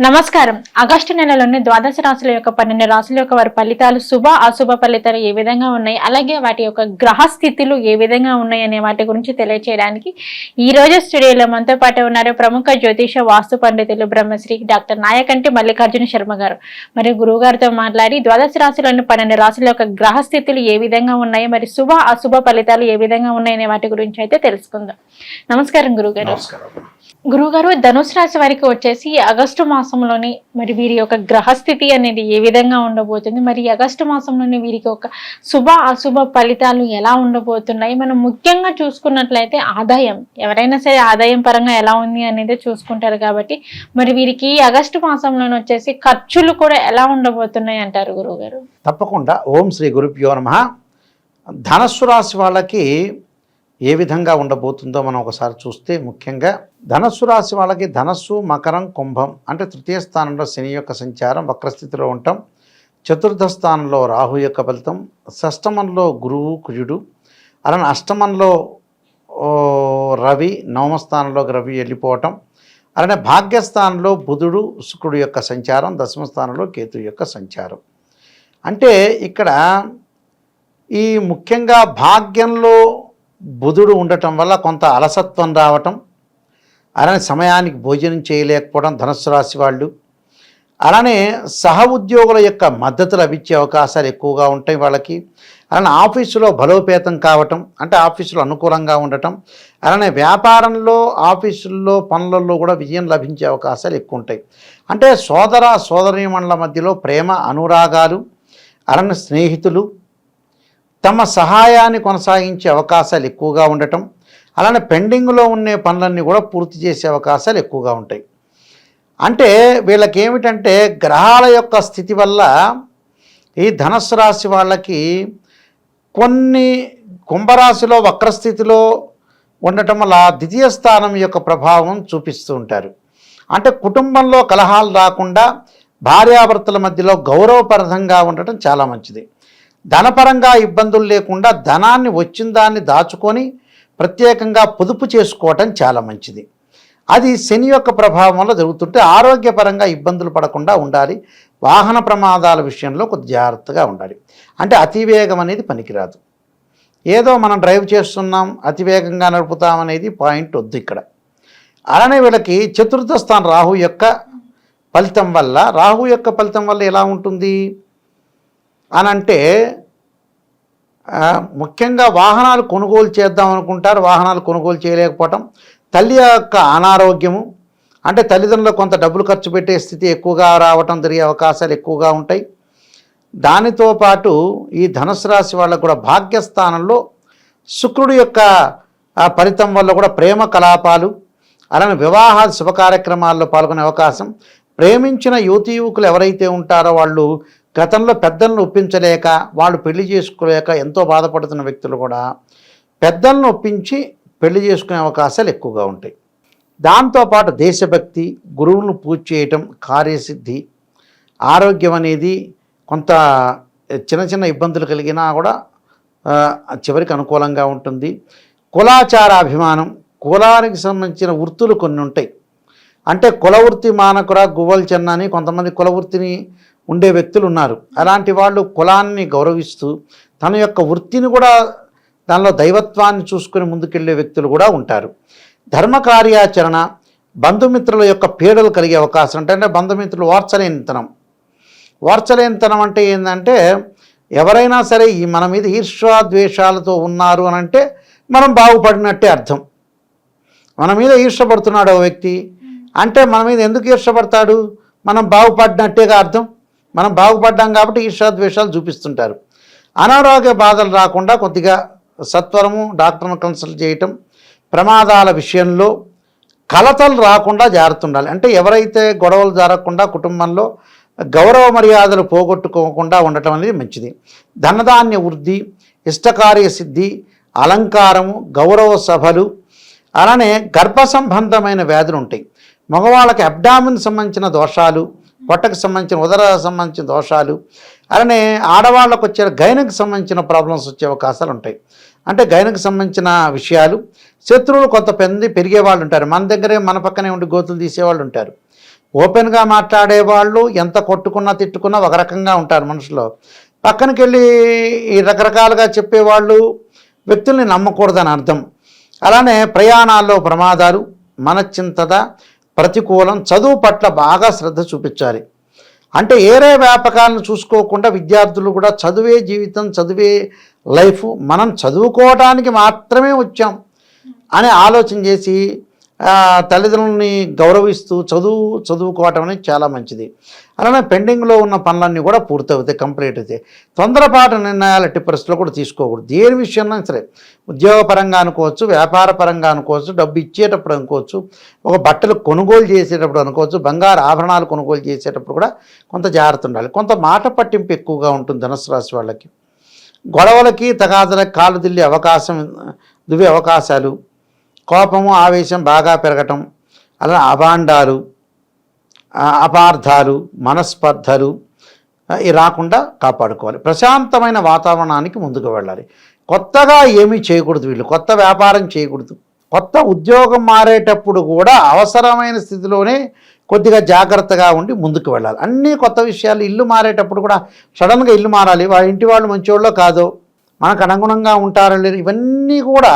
నమస్కారం. ఆగస్టు నెలలోని ద్వాదశ రాశుల యొక్క 12 రాశుల యొక్క వారి ఫలితాలు శుభ అశుభ ఫలితాలు ఏ విధంగా ఉన్నాయి, అలాగే వాటి యొక్క గ్రహ స్థితులు ఏ విధంగా ఉన్నాయి అనే వాటి గురించి తెలియజేయడానికి ఈ రోజు స్టూడియోలో మనతో పాటు ఉన్నారు ప్రముఖ జ్యోతిష వాస్తు పండితులు బ్రహ్మశ్రీ డాక్టర్ నాయకంటి మల్లికార్జున శర్మ గారు. మరి గురువు గారితో మాట్లాడి ద్వాదశ రాశులను 12 రాశుల యొక్క గ్రహ స్థితులు ఏ విధంగా ఉన్నాయి, మరి శుభ అశుభ ఫలితాలు ఏ విధంగా ఉన్నాయి అనే వాటి గురించి అయితే తెలుసుకుందాం. నమస్కారం గురుగారు. గురుగారు, ధనుసు రాశి వారికి వచ్చేసి ఆగస్టు మాసంలోని మరి వీరి యొక్క గ్రహస్థితి అనేది ఏ విధంగా ఉండబోతుంది, మరి ఆగస్టు మాసంలోని వీరికి ఒక శుభ అశుభ ఫలితాలు ఎలా ఉండబోతున్నాయి, మనం ముఖ్యంగా చూసుకున్నట్లయితే ఆదాయం, ఎవరైనా సరే ఆదాయం పరంగా ఎలా ఉంది అనేది చూసుకుంటారు కాబట్టి మరి వీరికి ఆగస్టు మాసంలోని వచ్చేసి ఖర్చులు కూడా ఎలా ఉండబోతున్నాయి అంటారు గురువుగారు? తప్పకుండా. ఓం శ్రీ గురుభ్యో నమః. ధనస్సు రాశి వాళ్ళకి ఏ విధంగా ఉండబోతుందో మనం ఒకసారి చూస్తే, ముఖ్యంగా ధనస్సు రాశి వాళ్ళకి ధనస్సు, మకరం, కుంభం అంటే తృతీయ స్థానంలో శని యొక్క సంచారం, వక్రస్థితిలో ఉండటం, చతుర్థ స్థానంలో రాహు యొక్క ఫలితం, షష్టమంలో గురువు కుజుడు, అలానే అష్టమంలో రవి, నవమ స్థానంలోకి రవి వెళ్ళిపోవటం, అలానే భాగ్యస్థానంలో బుధుడు శుక్రుడు యొక్క సంచారం, దశమ స్థానంలో కేతు యొక్క సంచారం. అంటే ఇక్కడ ఈ ముఖ్యంగా భాగ్యంలో బుధుడు ఉండటం వల్ల కొంత అలసత్వం రావటం, అలానే సమయానికి భోజనం చేయలేకపోవడం ధనుస్సు రాశి వాళ్ళు, అలానే సహ ఉద్యోగుల యొక్క మద్దతు లభించే అవకాశాలు ఎక్కువగా ఉంటాయి వాళ్ళకి, అలానే ఆఫీసులో బలోపేతం కావటం అంటే ఆఫీసులో అనుకూలంగా ఉండటం, అలానే వ్యాపారంలో ఆఫీసుల్లో పనులలో కూడా విజయం లభించే అవకాశాలు ఎక్కువ ఉంటాయి. అంటే సోదర సోదరీమణుల మధ్యలో ప్రేమ అనురాగాలు, అలానే స్నేహితులు తమ సహాయాన్ని కొనసాగించే అవకాశాలు ఎక్కువగా ఉండటం, అలానే పెండింగ్లో ఉండే పనులన్నీ కూడా పూర్తి చేసే అవకాశాలు ఎక్కువగా ఉంటాయి. అంటే వీళ్ళకి ఏమిటంటే గ్రహాల యొక్క స్థితి వల్ల ఈ ధనుస్సు రాశి వాళ్ళకి కొన్ని కుంభరాశిలో వక్రస్థితిలో ఉండటం వల్ల ద్వితీయ స్థానం యొక్క ప్రభావం చూపిస్తూ ఉంటారు. అంటే కుటుంబంలో కలహాలు రాకుండా భార్యాభర్తల మధ్యలో గౌరవప్రదంగా ఉండటం చాలా మంచిది. ధనపరంగా ఇబ్బందులు లేకుండా ధనాన్ని వచ్చిన దాన్ని దాచుకొని ప్రత్యేకంగా పొదుపు చేసుకోవటం చాలా మంచిది. అది శని యొక్క ప్రభావం వల్ల జరుగుతుంటే ఆరోగ్యపరంగా ఇబ్బందులు పడకుండా ఉండాలి. వాహన ప్రమాదాల విషయంలో కొద్ది జాగ్రత్తగా ఉండాలి. అంటే అతివేగం అనేది పనికిరాదు. ఏదో మనం డ్రైవ్ చేస్తున్నాం అతివేగంగా నడుపుతామనేది పాయింట్ వద్దు ఇక్కడ. అలానే వీళ్ళకి చతుర్థ స్థానం రాహు యొక్క ఫలితం వల్ల ఎలా ఉంటుంది అని అంటే, ముఖ్యంగా వాహనాలు కొనుగోలు చేద్దాం అనుకుంటారు, వాహనాలు కొనుగోలు చేయలేకపోవటం, తల్లి యొక్క అనారోగ్యము అంటే తల్లిదండ్రులకు కొంత డబ్బులు ఖర్చు పెట్టే స్థితి ఎక్కువగా రావటం జరిగే అవకాశాలు ఎక్కువగా ఉంటాయి. దానితో పాటు ఈ ధనుసు రాశి వాళ్ళకు కూడా భాగ్యస్థానంలో శుక్రుడు యొక్క ఫలితం వల్ల కూడా ప్రేమ కలాపాలు, అలానే వివాహ శుభ కార్యక్రమాల్లో పాల్గొనే అవకాశం, ప్రేమించిన యువతీ యువకులు ఎవరైతే ఉంటారో వాళ్ళు గతంలో పెద్దలను ఒప్పించలేక వాళ్ళు పెళ్లి చేసుకోలేక ఎంతో బాధపడుతున్న వ్యక్తులు కూడా పెద్దలను ఒప్పించి పెళ్లి చేసుకునే అవకాశాలు ఎక్కువగా ఉంటాయి. దాంతోపాటు దేశభక్తి, గురువులను పూజ చేయటం, కార్యసిద్ధి, ఆరోగ్యం అనేది కొంత చిన్న చిన్న ఇబ్బందులు కలిగినా కూడా చివరికి అనుకూలంగా ఉంటుంది. కులాచార అభిమానం, కులానికి సంబంధించిన వృత్తులు కొన్ని ఉంటాయి. అంటే కులవృత్తి మానకుర గువ్వలు చెన్నని కొంతమంది కులవృత్తిని ఉండే వ్యక్తులు ఉన్నారు. అలాంటి వాళ్ళు కులాన్ని గౌరవిస్తూ తన యొక్క వృత్తిని కూడా దానిలో దైవత్వాన్ని చూసుకుని ముందుకెళ్ళే వ్యక్తులు కూడా ఉంటారు. ధర్మ కార్యాచరణ, బంధుమిత్రుల యొక్క పీడలు కలిగే అవకాశం అంటే బంధుమిత్రులు ఓర్చలేనితనం అంటే ఏంటంటే ఎవరైనా సరే ఈ మన మీద ఈర్ష్యాద్వేషాలతో ఉన్నారు అని అంటే మనం బాగుపడినట్టే అర్థం. మన మీద ఈర్ష్యపడుతున్నాడు ఓ వ్యక్తి అంటే మన మీద ఎందుకు ఈర్ష్యపడతాడు, మనం బాగుపడినట్టేగా అర్థం. మనం బాగుపడ్డాం కాబట్టి ఈర్ష్యాద్వేషాలు చూపిస్తుంటారు. అనారోగ్య బాధలు రాకుండా కొద్దిగా సత్వరము డాక్టర్ను కన్సల్ట్ చేయటం, ప్రమాదాల విషయంలో కలతలు రాకుండా జాగ్రత్త ఉండాలి. అంటే ఎవరైతే గొడవలు జరగకుండా కుటుంబంలో గౌరవ మర్యాదలు పోగొట్టుకోకుండా ఉండటం అనేది మంచిది. ధనధాన్య వృద్ధి, ఇష్టకార్య సిద్ధి, అలంకారము, గౌరవ సభలు, అలానే గర్భ సంబంధమైన వ్యాధులు ఉంటాయి. మగవాళ్ళకి అబ్డామిన్ సంబంధించిన దోషాలు, పొట్టకు సంబంధించిన ఉదర సంబంధించిన దోషాలు, అలానే ఆడవాళ్ళకు వచ్చే గైనకు సంబంధించిన ప్రాబ్లమ్స్ వచ్చే అవకాశాలు ఉంటాయి. అంటే గైనకు సంబంధించిన విషయాలు, శత్రువులు కొంత పెరిగే వాళ్ళు ఉంటారు. మన దగ్గరే మన పక్కనే ఉండి గోతులు తీసేవాళ్ళు ఉంటారు. ఓపెన్గా మాట్లాడేవాళ్ళు ఎంత కొట్టుకున్నా తిట్టుకున్నా ఒక రకంగా ఉంటారు మనుషులు. పక్కనకి వెళ్ళి ఈ రకరకాలుగా చెప్పేవాళ్ళు వ్యక్తుల్ని నమ్మకూడదని అర్థం. అలానే ప్రయాణాల్లో ప్రమాదాలు, మనశ్చింతత, ప్రతికూలం, చదువు పట్ల బాగా శ్రద్ధ చూపించాలి. అంటే ఏరే వ్యాపకాలను చూసుకోకుండా విద్యార్థులు కూడా చదువే జీవితం, చదువే లైఫ్, మనం చదువుకోవడానికి మాత్రమే వచ్చాం అని ఆలోచన చేసి తల్లిదండ్రులని గౌరవిస్తూ చదువుకోవటం అనేది చాలా మంచిది. అలానే పెండింగ్లో ఉన్న పనులన్నీ కూడా పూర్తవుతాయి, కంప్లీట్ అవుతాయి. తొందరపాటు నిర్ణయాలు ఎట్టి పరిస్థితుల్లో కూడా తీసుకోకూడదు. దేని విషయంలో సరే, ఉద్యోగపరంగా అనుకోవచ్చు, వ్యాపార పరంగా అనుకోవచ్చు, డబ్బు ఇచ్చేటప్పుడు అనుకోవచ్చు, ఒక బట్టలు కొనుగోలు చేసేటప్పుడు అనుకోవచ్చు, బంగారు ఆభరణాలు కొనుగోలు చేసేటప్పుడు కూడా కొంత జాగ్రత్త ఉండాలి. కొంత మాట పట్టింపు ఎక్కువగా ఉంటుంది ధనుసు రాశి వాళ్ళకి. గొడవలకి తగాదలకి కాలు దువ్వే అవకాశాలు, కోపము ఆవేశం బాగా పెరగటం, అలా అభాండాలు, అపార్థాలు, మనస్పర్ధలు ఇవి రాకుండా కాపాడుకోవాలి. ప్రశాంతమైన వాతావరణానికి ముందుకు వెళ్ళాలి. కొత్తగా ఏమీ చేయకూడదు, వీళ్ళు కొత్త వ్యాపారం చేయకూడదు. కొత్త ఉద్యోగం మారేటప్పుడు కూడా అవసరమైన స్థితిలోనే కొద్దిగా జాగ్రత్తగా ఉండి ముందుకు వెళ్ళాలి. అన్నీ కొత్త విషయాలు. ఇల్లు మారేటప్పుడు కూడా సడన్గా ఇల్లు మారాలి, వాళ్ళ ఇంటి వాళ్ళు మంచివాళ్ళో కాదో, మనకు అనుగుణంగా ఉంటారో లేరు, ఇవన్నీ కూడా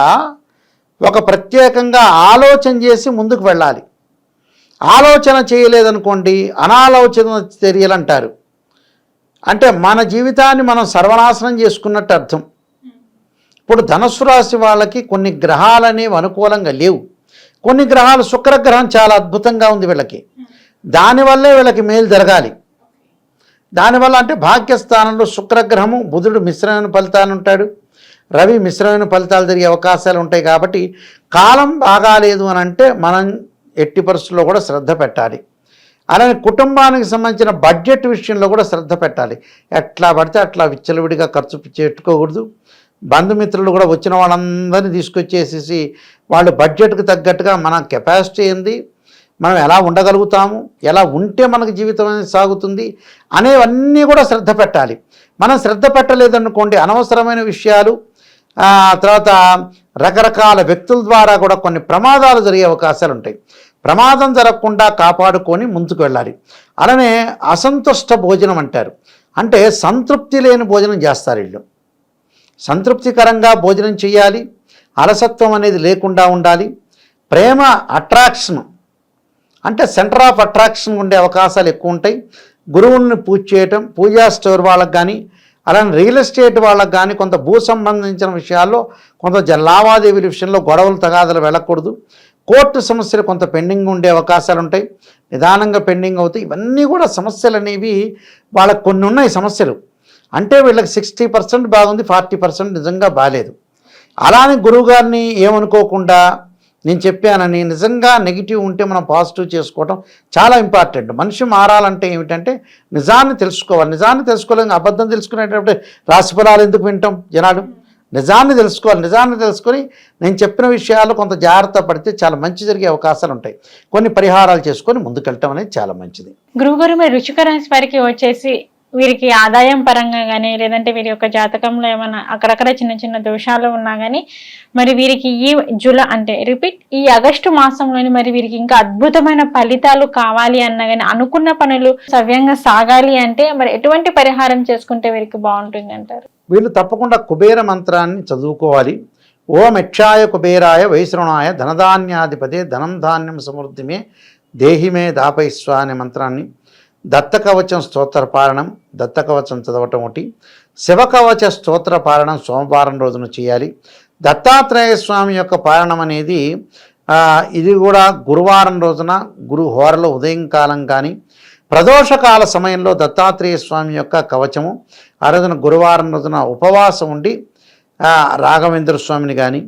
ఒక ప్రత్యేకంగా ఆలోచన చేసి ముందుకు వెళ్ళాలి. ఆలోచన చేయలేదనుకోండి అనాలోచన చర్యలు అంటారు. అంటే మన జీవితాన్ని మనం సర్వనాశనం చేసుకున్నట్టు అర్థం. ఇప్పుడు ధనుస్సు రాశి వాళ్ళకి కొన్ని గ్రహాలనేవి అనుకూలంగా లేవు. కొన్ని గ్రహాలు, శుక్రగ్రహం చాలా అద్భుతంగా ఉంది వీళ్ళకి, దానివల్లే వీళ్ళకి మేలు జరగాలి. దానివల్ల అంటే భాగ్యస్థానంలో శుక్రగ్రహము, బుధుడు మిశ్రమైన ఫలితాలు ఉంటాడు, రవి మిశ్రమైన ఫలితాలు జరిగే అవకాశాలు ఉంటాయి. కాబట్టి కాలం బాగాలేదు అని అంటే మనం ఎట్టి పరిస్థితుల్లో కూడా శ్రద్ధ పెట్టాలి. అలానే కుటుంబానికి సంబంధించిన బడ్జెట్ విషయంలో కూడా శ్రద్ధ పెట్టాలి. ఎట్లా పడితే అట్లా విచ్చలవిడిగా ఖర్చు పెట్టుకోకూడదు. బంధుమిత్రులు కూడా వచ్చిన వాళ్ళందరినీ తీసుకొచ్చేసేసి వాళ్ళు బడ్జెట్కి తగ్గట్టుగా మన కెపాసిటీ ఏంది, మనం ఎలా ఉండగలుగుతాము, ఎలా ఉంటే మనకు జీవితం అనేది సాగుతుంది అనేవన్నీ కూడా శ్రద్ధ పెట్టాలి. మనం శ్రద్ధ పెట్టలేదనుకోండి అనవసరమైన విషయాలు, తర్వాత రకరకాల వ్యక్తుల ద్వారా కూడా కొన్ని ప్రమాదాలు జరిగే అవకాశాలు ఉంటాయి. ప్రమాదం జరగకుండా కాపాడుకొని ముందుకు వెళ్ళాలి. అలానే అసంతుష్ట భోజనం అంటారు. అంటే సంతృప్తి లేని భోజనం చేస్తారు వీళ్ళు. సంతృప్తికరంగా భోజనం చేయాలి, అలసత్వం అనేది లేకుండా ఉండాలి. ప్రేమ అట్రాక్షన్ అంటే సెంటర్ ఆఫ్ అట్రాక్షన్ ఉండే అవకాశాలు ఎక్కువ ఉంటాయి. గురువుని పూజ చేయటం, పూజా స్టోర్ వాళ్ళకి కానీ, అలానే రియల్ ఎస్టేట్ వాళ్ళకి కానీ కొంత భూ సంబంధించిన విషయాల్లో కొంత లావాదేవీల విషయంలో గొడవలు తగాదలు వెళ్ళకూడదు. కోర్టు సమస్యలు కొంత పెండింగ్ ఉండే అవకాశాలు ఉంటాయి, నిదానంగా పెండింగ్ అవుతాయి. ఇవన్నీ కూడా సమస్యలు అనేవి వాళ్ళకు కొన్ని ఉన్నాయి సమస్యలు. అంటే వీళ్ళకి 60% బాగుంది, 40% నిజంగా బాగాలేదు. అలానే గురువుగారిని ఏమనుకోకుండా నేను చెప్పానని నిజంగా నెగిటివ్ ఉంటే మనం పాజిటివ్ చేసుకోవడం చాలా ఇంపార్టెంట్. మనిషి మారాలంటే ఏమిటంటే నిజాన్ని తెలుసుకోవాలి. నిజాన్ని తెలుసుకోలేక అబద్ధం తెలుసుకునేటప్పుడు రాశిఫలాలు ఎందుకు వింటాం జనాలు? నిజాన్ని తెలుసుకోవాలి. నిజాన్ని తెలుసుకొని నేను చెప్పిన విషయాలు కొంత జాగ్రత్త పడితే చాలా మంచి జరిగే అవకాశాలు ఉంటాయి. కొన్ని పరిహారాలు చేసుకొని ముందుకెళ్ళటం అనేది చాలా మంచిది. గురువుగారు, మరి వృశ్చిక రాశి వారికి వచ్చేసి వీరికి ఆదాయం పరంగా కానీ, లేదంటే వీరి యొక్క జాతకంలో ఏమైనా అక్కడక్కడ చిన్న చిన్న దోషాలు ఉన్నా కానీ, మరి వీరికి ఈ ఆగస్టు మాసంలోని మరి వీరికి ఇంకా అద్భుతమైన ఫలితాలు కావాలి అన్నా కానీ, అనుకున్న పనులు సవ్యంగా సాగాలి అంటే మరి ఎటువంటి పరిహారం చేసుకుంటే వీరికి బాగుంటుంది అంటారు? వీళ్ళు తప్పకుండా కుబేర మంత్రాన్ని చదువుకోవాలి. ఓం యక్షాయ కుబేరాయ వైశ్రవణాయ ధనధాన్యాధిపతే ధనం ధాన్యం సమృద్ధిమే దేహిమే దాపయిస్వ అనే మంత్రాన్ని, దత్తకవచం స్తోత్ర పారణం, దత్తకవచం చదవటం ఒకటి, శివకవచ స్తోత్ర పారణం సోమవారం రోజున చేయాలి. దత్తాత్రేయ స్వామి యొక్క పారణం అనేది ఇది కూడా గురువారం రోజున గురు హోరలో ఉదయం కాలం కానీ, ప్రదోషకాల సమయంలో దత్తాత్రేయ స్వామి యొక్క కవచము ఆ రోజున గురువారం రోజున ఉపవాసం ఉండి రాఘవేంద్ర స్వామిని కానీ,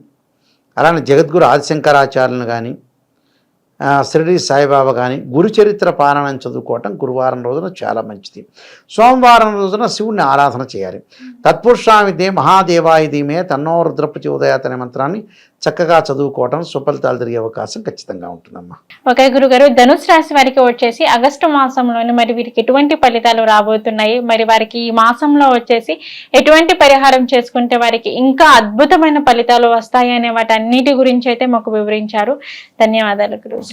అలానే జగద్గురు ఆదిశంకరాచార్యులను కానీ, షిరిడి సాయిబాబా కానీ గురుచరిత్ర పారాయణం చదువుకోవటం గురువారం రోజున చాలా మంచిది. సోమవారం రోజున శివుడిని ఆరాధన చేయాలి. తత్పురుషామిదే మహాదేవాయుధీమే తన్నో రుద్రప్రచోదయాత్ అనే మంత్రాన్ని చక్కగా చదువుకోవటం సుఫలితాలు జరిగే అవకాశం ఖచ్చితంగా ఉంటుందమ్మా. ఓకే గురుగారు, ధనుసు రాశి వారికి వచ్చేసి ఆగస్టు మాసంలోని మరి వీరికి ఎటువంటి ఫలితాలు రాబోతున్నాయి, మరి వారికి ఈ మాసంలో వచ్చేసి ఎటువంటి పరిహారం చేసుకుంటే వారికి ఇంకా అద్భుతమైన ఫలితాలు వస్తాయి అనే వాటి అన్నిటి గురించి అయితే మాకు వివరించారు. ధన్యవాదాలు గురువు.